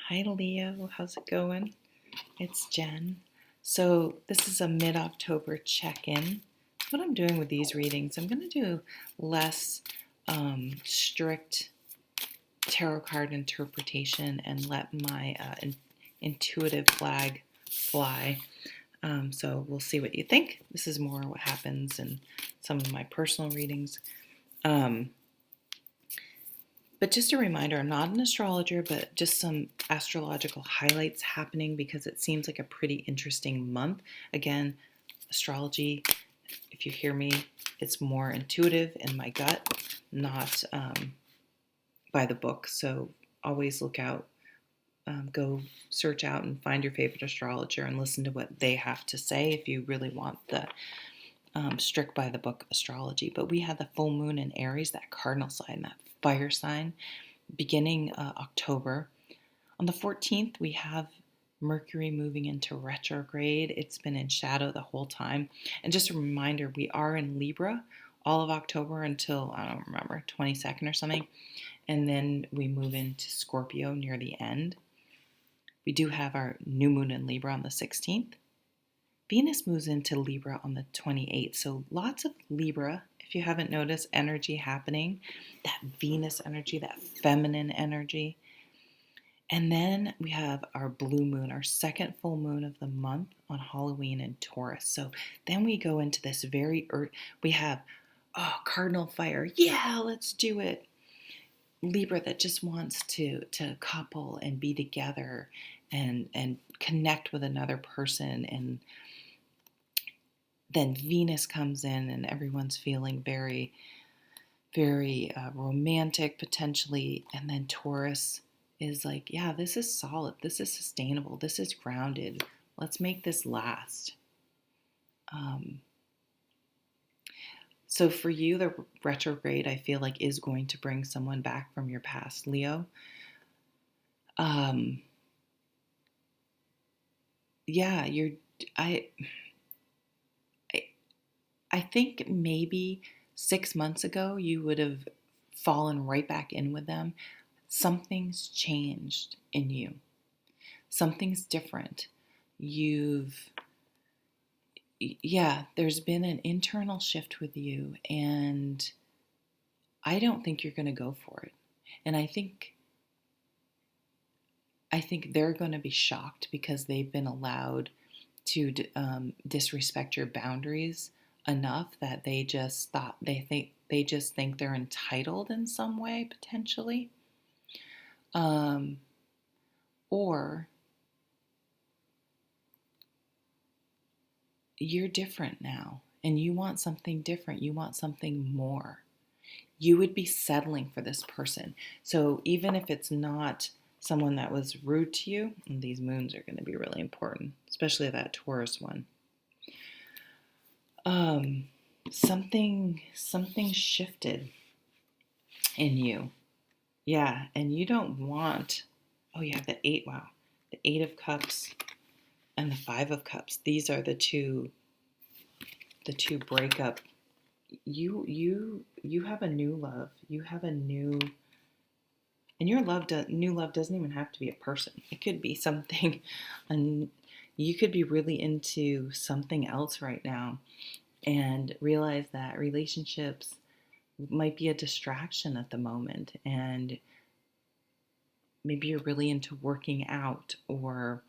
Hi Leo, how's it going? It's Jen. So, this is a mid October check in. What I'm doing with these readings, I'm going to do less strict tarot card interpretation and let my intuitive flag fly. So, we'll see what you think. This is more what happens in some of my personal readings. But just a reminder, I'm not an astrologer, but just some astrological highlights happening because it seems like a pretty interesting month. Again, astrology, if you hear me, it's more intuitive in my gut, not by the book. So always look out, go search out and find your favorite astrologer and listen to what they have to say if you really want the strict by the book astrology. But we had the full moon in Aries, that cardinal sign, that fire sign, beginning October. On the 14th, we have Mercury moving into retrograde. It's been in shadow the whole time. And just a reminder, we are in Libra all of October until, I don't remember, 22nd or something. And then we move into Scorpio near the end. We do have our new moon in Libra on the 16th. Venus moves into Libra on the 28th. So lots of Libra, if you haven't noticed, energy happening. That Venus energy, that feminine energy. And then we have our blue moon, our second full moon of the month on Halloween in Taurus. So then we go into this we have, cardinal fire. Yeah, let's do it. Libra that just wants to couple and be together and connect with another person. And then Venus comes in and everyone's feeling very, very romantic potentially. And then Taurus is like, yeah, this is solid. This is sustainable. This is grounded. Let's make this last. So for you, the retrograde, I feel like, is going to bring someone back from your past, Leo. Yeah, I, I think maybe 6 months ago you would have fallen right back in with them. Something's changed in you. Something's different. There's been an internal shift with you, and I don't think you're going to go for it. And I think they're going to be shocked because they've been allowed to disrespect your boundaries enough that they just think they're entitled in some way potentially, or you're different now and you want something different. You want something more. You would be settling for this person. So even if it's not someone that was rude to you, and these moons are going to be really important, especially that Taurus one. Something shifted in you. Yeah, and you don't want, you have the 8, wow. The 8 of Cups and the 5 of Cups. These are the two breakup. You have a new love. You have a new, and your new love doesn't even have to be a person. It could be something, and you could be really into something else right now and realize that relationships might be a distraction at the moment, and maybe you're really into working out or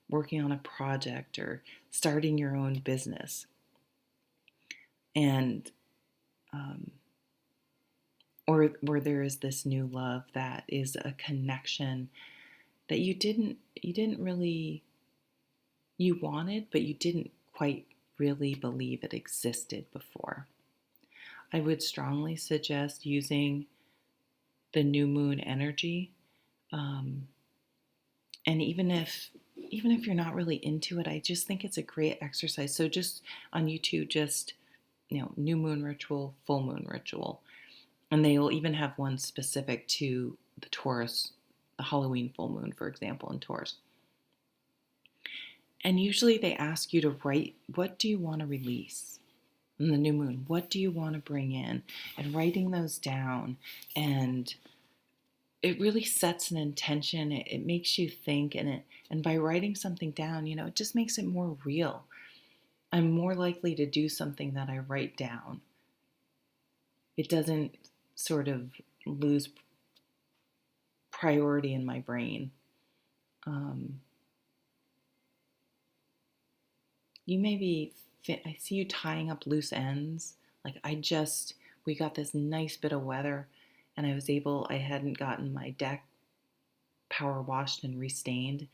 working on a project or starting your own business. And or there is this new love that is a connection that you wanted, but you didn't quite really believe it existed before. I would strongly suggest using the new moon energy, and even if you're not really into it, I just think it's a great exercise. So just on YouTube, just new moon ritual, full moon ritual. And they will even have one specific to the Taurus, the Halloween full moon, for example, in Taurus. And usually they ask you to write, what do you want to release in the new moon? What do you want to bring in? And writing those down and it really sets an intention. It makes you think, and by writing something down, it just makes it more real. I'm more likely to do something that I write down. It doesn't sort of lose priority in my brain. Um, you maybe I see you tying up loose ends. Like we got this nice bit of weather, and I hadn't gotten my deck power washed and restained,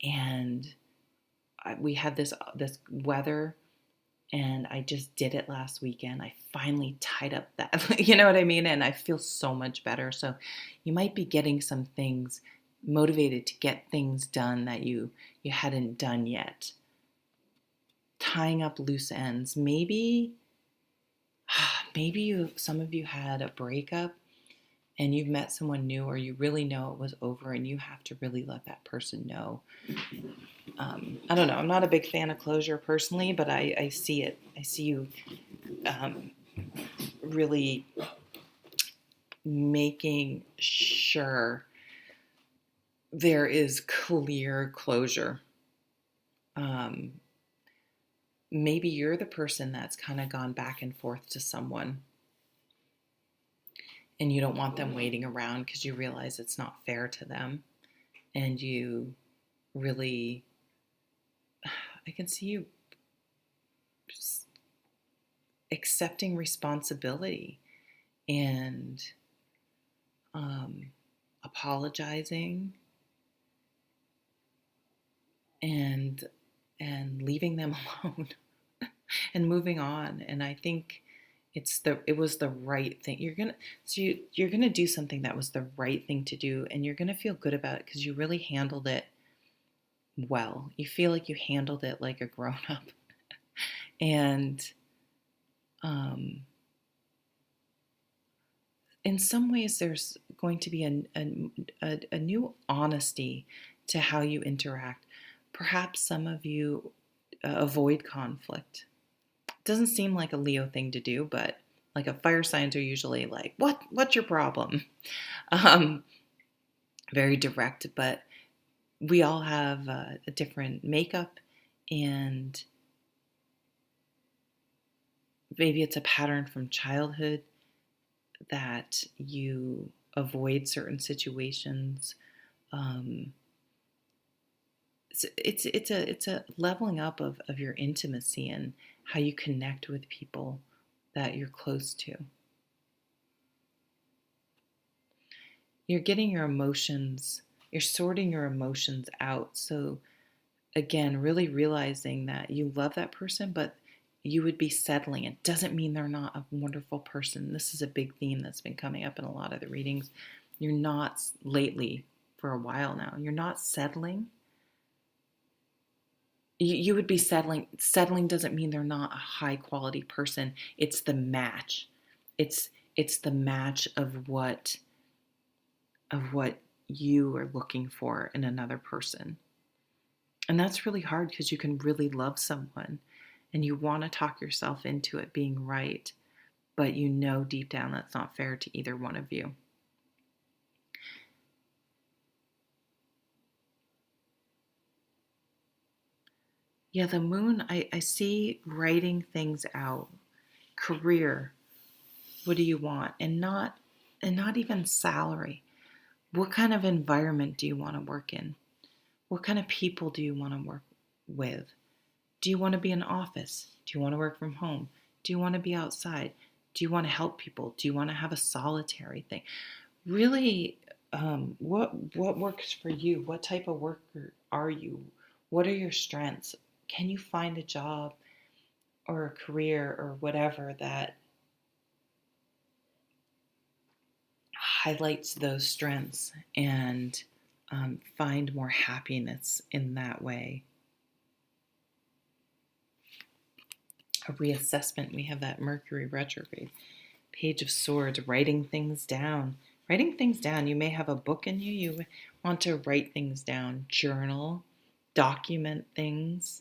and we had this weather, and I just did it last weekend. I finally tied up that, you know what I mean? And I feel so much better. So you might be getting some things motivated to get things done that you hadn't done yet. Tying up loose ends. Maybe some of you had a breakup and you've met someone new, or you really know it was over and you have to really let that person know. I don't know. I'm not a big fan of closure personally, but I see it. I see you really making sure there is clear closure. Maybe you're the person that's kind of gone back and forth to someone, and you don't want them waiting around because you realize it's not fair to them, and you really, I can see you accepting responsibility and apologizing and leaving them alone and moving on. And I think it was the right thing. You're gonna do something that was the right thing to do, and you're gonna feel good about it because you really handled it well. You feel like you handled it like a grown up, and in some ways, there's going to be a new honesty to how you interact. Perhaps some of you avoid conflict. It doesn't seem like a Leo thing to do, but like a fire signs are usually like, what's your problem? Um, Very direct, but we all have a different makeup, and maybe it's a pattern from childhood that you avoid certain situations. Um, it's a leveling up of your intimacy and how you connect with people that you're close to. You're getting your emotions, you're sorting your emotions out. So again, really realizing that you love that person, but you would be settling. It doesn't mean they're not a wonderful person. This is a big theme that's been coming up in a lot of the readings. You're not lately, for a while now, you're not settling. You would be settling. Settling doesn't mean they're not a high quality person. It's the match. It's the match of what you are looking for in another person. And that's really hard because you can really love someone and you want to talk yourself into it being right, but you know deep down that's not fair to either one of you. Yeah, the moon, I see writing things out. Career, what do you want? And not even salary. What kind of environment do you want to work in? What kind of people do you want to work with? Do you want to be in an office? Do you want to work from home? Do you want to be outside? Do you want to help people? Do you want to have a solitary thing? Really, what works for you? What type of worker are you? What are your strengths? Can you find a job or a career or whatever that highlights those strengths and find more happiness in that way? A reassessment. We have that Mercury retrograde. Page of Swords, writing things down. Writing things down. You may have a book in you. You want to write things down. Journal. Document things.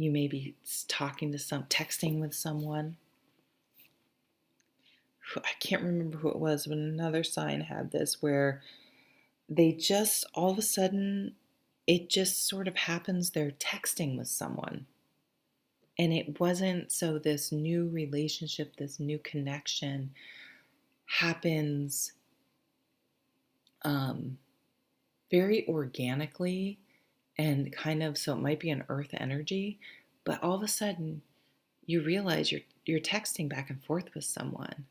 You may be texting with someone. I can't remember who it was, but another sign had this where they just all of a sudden it just sort of happens they're texting with someone. And it wasn't so this new relationship, this new connection happens um, very organically and kind of so it might be an earth energy, but all of a sudden you realize you're texting back and forth with someone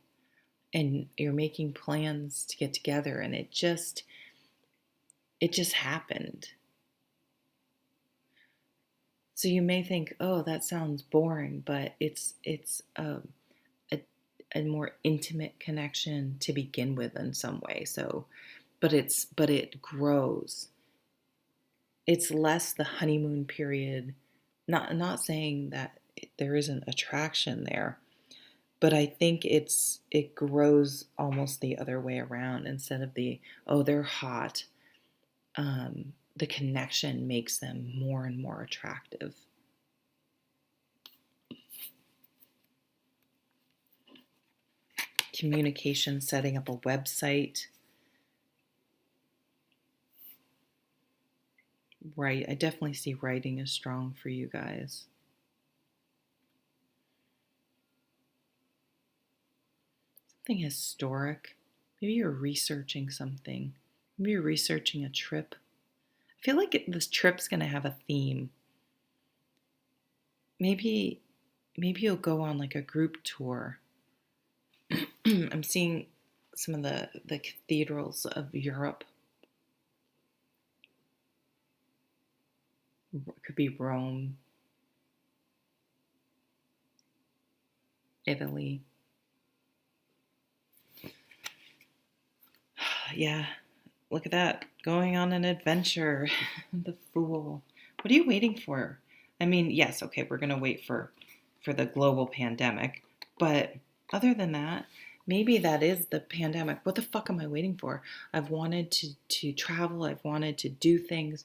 and you're making plans to get together and it just happened. So you may think, "Oh, that sounds boring," but it's a a more intimate connection to begin with in some way. So, but it grows. It's less the honeymoon period. Not saying that there isn't attraction there, but I think it grows almost the other way around instead of the oh they're hot. The connection makes them more and more attractive. Communication, setting up a website. Right. I definitely see writing as strong for you guys. Something historic. Maybe you're researching something. Maybe you're researching a trip. I feel like this trip's going to have a theme. Maybe maybe you'll go on like a group tour. I'm seeing some of the cathedrals of Europe. It could be Rome, Italy. Yeah, look at that. Going on an adventure. The fool. What are you waiting for? I mean, yes, okay, we're going to wait for the global pandemic, but other than that, maybe that is the pandemic. What the fuck am I waiting for? I've wanted to travel, I've wanted to do things.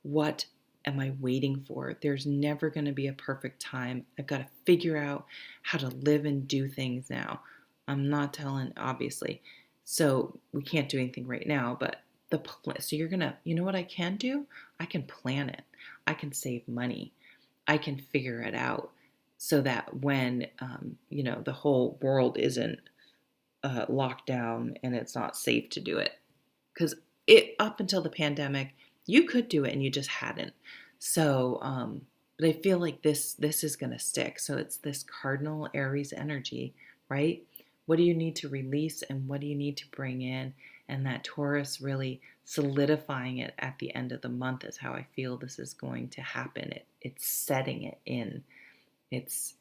What am I waiting for? There's never going to be a perfect time. I've got to figure out how to live and do things now. I'm not telling, obviously. So we can't do anything right now, but so you're going to, you know what I can do? I can plan it. I can save money. I can figure it out so that when, the whole world isn't locked down and it's not safe to do it because it up until the pandemic, you could do it and you just hadn't. So, but I feel like this is going to stick. So it's this cardinal Aries energy, right? What do you need to release and what do you need to bring in? And that Taurus really solidifying it at the end of the month is how I feel this is going to happen. It's setting it in. It's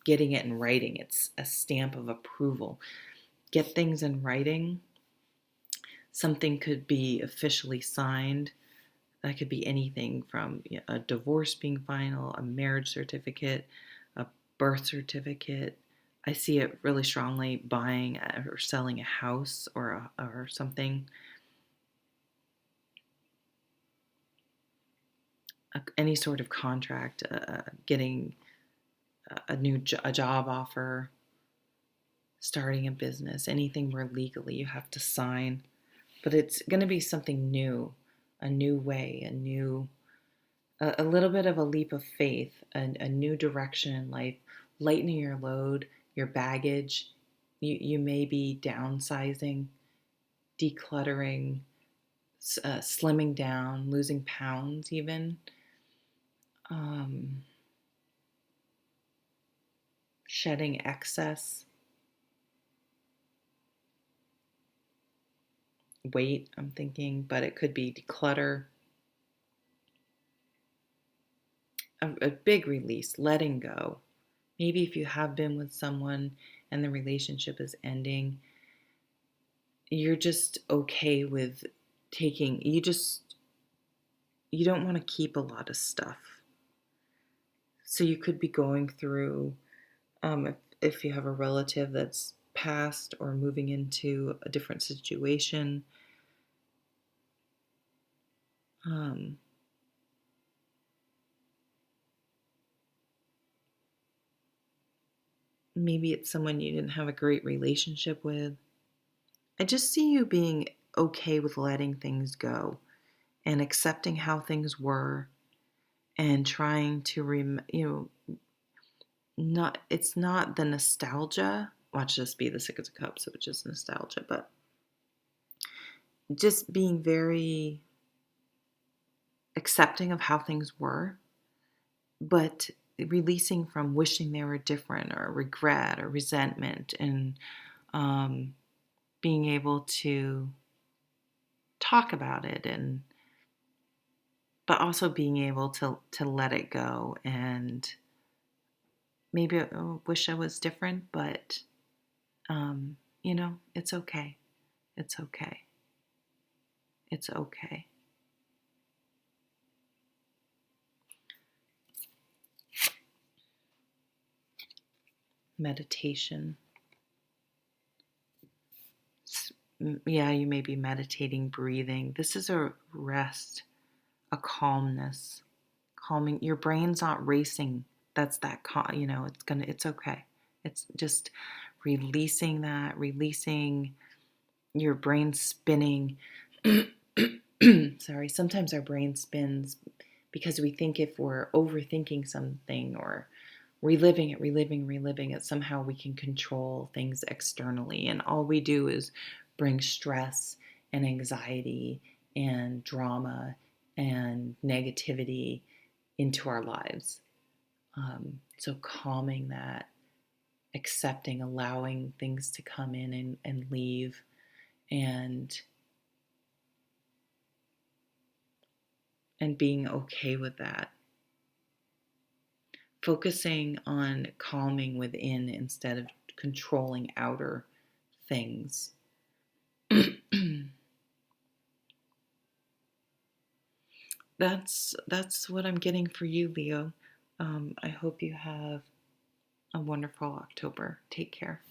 getting it in writing. It's a stamp of approval. Get things in writing. Something could be officially signed. That could be anything from a divorce being final, a marriage certificate, a birth certificate. I see it really strongly buying or selling a house or something. Any sort of contract, getting a job offer, starting a business, anything where legally you have to sign. But it's going to be something new, a new way, a little bit of a leap of faith, a new direction in life, lightening your load, your baggage. You may be downsizing, decluttering, slimming down, losing pounds, even um, shedding excess weight. I'm thinking, but it could be declutter, a big release, letting go. Maybe if you have been with someone and the relationship is ending, you're just okay with you don't want to keep a lot of stuff. So you could be going through, if you have a relative that's passed or moving into a different situation, um, maybe it's someone you didn't have a great relationship with. I just see you being okay with letting things go and accepting how things were and trying to not it's not the nostalgia. Watch this be the Six of Cups, which is nostalgia, but just being very accepting of how things were, but releasing from wishing they were different or regret or resentment, and um, being able to talk about it, and but also being able to let it go, and maybe I wish I was different, but it's okay. It's okay. It's okay. Meditation. Yeah, you may be meditating, breathing. This is a rest, a calmness, calming. Your brain's not racing. That's that it's okay. It's just releasing that, releasing your brain spinning. Sorry, sometimes our brain spins because we think if we're overthinking something or reliving it, somehow we can control things externally. And all we do is bring stress and anxiety and drama and negativity into our lives. So calming that, accepting, allowing things to come in and leave, and being okay with that. Focusing on calming within instead of controlling outer things. That's what I'm getting for you, Leo. I hope you have a wonderful October. Take care.